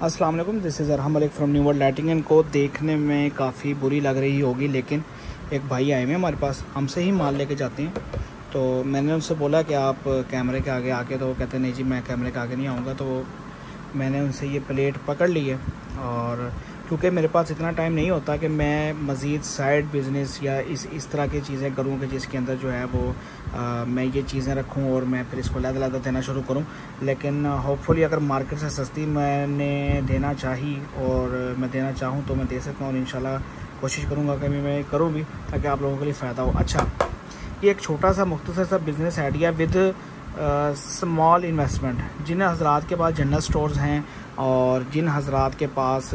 अस्सलाम वालेकुम, this is Arham Malik from new world lighting and co. देखने में काफ़ी बुरी लग रही होगी, लेकिन एक भाई आए हुए हमारे पास, हमसे ही माल लेके जाते हैं। तो मैंने उनसे बोला कि आप कैमरे के आगे आके, तो कहते नहीं जी मैं कैमरे के आगे नहीं आऊँगा। तो मैंने उनसे ये प्लेट पकड़ ली है, और क्योंकि मेरे पास इतना टाइम नहीं होता कि मैं मज़ीद साइड बिज़नेस या इस तरह की चीज़ें करूँ कि जिसके अंदर जो है वो मैं ये चीज़ें रखूँ और मैं फिर इसको लदा देना शुरू करूँ। लेकिन होपफुली अगर मार्केट से सस्ती मैंने देना चाहिए और मैं देना चाहूँ तो मैं दे सकता हूँ, और इंशाल्लाह कोशिश करूँगा कि मैं करूँ भी, ताकि आप लोगों के लिए फ़ायदा हो। अच्छा, ये एक छोटा सा मुख्तसर सा business idea with small investment. जिन हज़रात के पास जनरल स्टोर्स हैं और जिन हज़रात के पास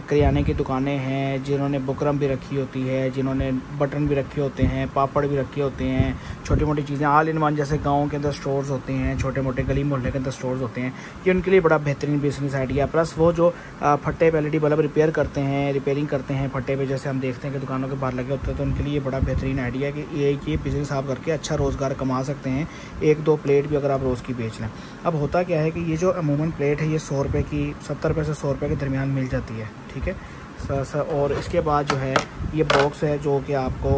करियाने की दुकानें हैं, जिन्होंने बुकरम भी रखी होती है, जिन्होंने बटन भी रखे होते हैं, पापड़ भी रखे होते हैं, छोटी मोटी चीज़ें ऑल इन वन जैसे गाँव के अंदर स्टोर्स होते हैं, छोटे मोटे गली मोहल्ले के अंदर स्टोर्स होते हैं, ये उनके लिए बड़ा बेहतरीन बिजनेस आइडिया। प्लस वो जो फट्टे एलईडी बल्ब रिपेयर करते हैं, रिपेयरिंग करते हैं फट्टे पे, जैसे हम देखते हैं कि दुकानों के बाहर लगे होते हैं, तो उनके लिए बड़ा बेहतरीन आइडिया है कि ये बिज़नेस आप करके अच्छा रोज़गार कमा सकते हैं, एक दो प्लेट भी अगर आप रोज़ की बेच लें। अब होता क्या है कि ये जो अमूमन प्लेट है ये 100 रुपये की, 70 रुपये से 100 रुपये के दरमियान मिल जाती है, ठीक है सर। और इसके बाद जो है ये बॉक्स है जो कि आपको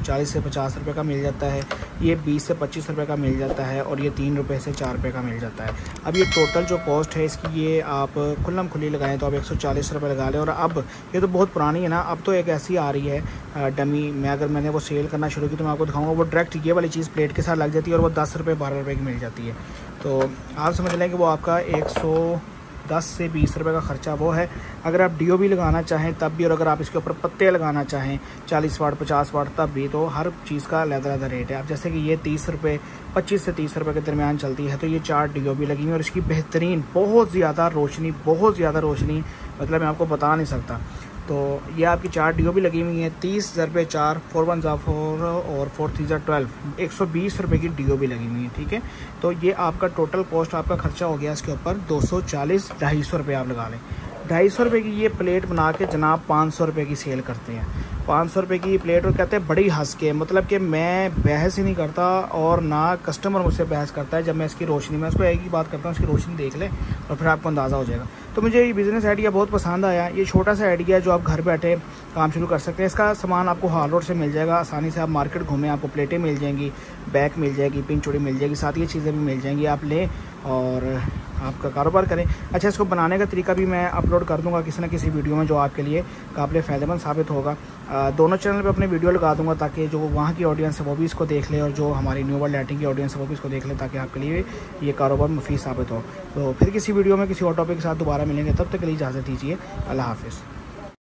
40 से 50 रुपये का मिल जाता है, ये 20 से 25 रुपये का मिल जाता है, और ये 3 रुपये से 4 रुपये का मिल जाता है। अब ये टोटल जो कॉस्ट है इसकी, ये आप खुल्लम खुली लगाएं तो आप 140 रुपये लगा लें। और अब ये तो बहुत पुरानी है ना, अब तो एक ऐसी आ रही है डमी में, अगर मैंने वो सेल करना शुरू की तो मैं आपको दिखाऊंगा, वो डायरेक्ट ये वाली चीज़ प्लेट के साथ लग जाती है और वो 10 रुपये 12 रुपये की मिल जाती है। तो आप समझ लें कि वो आपका 110 से 20 रुपये का ख़र्चा वो है। अगर आप डीओबी लगाना चाहें तब भी, और अगर आप इसके ऊपर पत्ते लगाना चाहें 40 वाट 50 वाट तब भी, तो हर चीज़ का अलग-अलग रेट है। अब जैसे कि ये 30 रुपये 25 से 30 रुपये के दरमियान चलती है, तो ये 4 डीओबी लगी हुई है और इसकी बेहतरीन बहुत ज़्यादा रोशनी मतलब मैं आपको बता नहीं सकता। तो ये आपकी 4 डीओबी लगी हुई है, 30 रुपये 4, 4 1 4 और 4 3 12, 120 रुपये की डीओबी लगी हुई है, ठीक है। तो ये आपका टोटल कॉस्ट, आपका खर्चा हो गया इसके ऊपर 240, 250 रुपये आप लगा लें। 250 रुपये की ये प्लेट बना के जनाब 500 रुपये की सेल करते हैं, 500 रुपये की प्लेट। और कहते हैं बड़ी हंस के, मतलब कि मैं बहस ही नहीं करता और ना कस्टमर मुझसे बहस करता है जब मैं इसकी रोशनी में उसको एक ही बात करता हूँ, इसकी रोशनी देख लें और फिर आपको अंदाज़ा हो जाएगा। तो मुझे ये बिज़नेस आइडिया बहुत पसंद आया। ये छोटा सा आइडिया जो आप घर बैठे काम शुरू कर सकते हैं। इसका सामान आपको हाल रोड से मिल जाएगा, आसानी से आप मार्केट घूमें, आपको प्लेटें मिल जाएंगी, बैग मिल जाएगी, पिन चूड़ी मिल जाएगी, साथ ये चीज़ें भी मिल जाएंगी, आप लें और आपका कारोबार करें। अच्छा, इसको बनाने का तरीका भी मैं अपलोड कर दूंगा किसी न किसी वीडियो में, जो आपके लिए काबिल फ़ायदेमंद साबित होगा। दोनों चैनल पे अपने वीडियो लगा दूंगा, ताकि जो वहाँ की ऑडियंस है वो भी इसको देख ले, और जो हमारी न्यू वर्ल्ड लाइटिंग की ऑडियंस है वो भी इसको देख ले, ताकि आपके लिए ये कारोबार मुफीद साबित हो। तो फिर किसी वीडियो में किसी और टॉपिक के साथ दोबारा मिलेंगे, तब तक के लिए इजाज़त दीजिए। अल्लाह हाफ़िज़।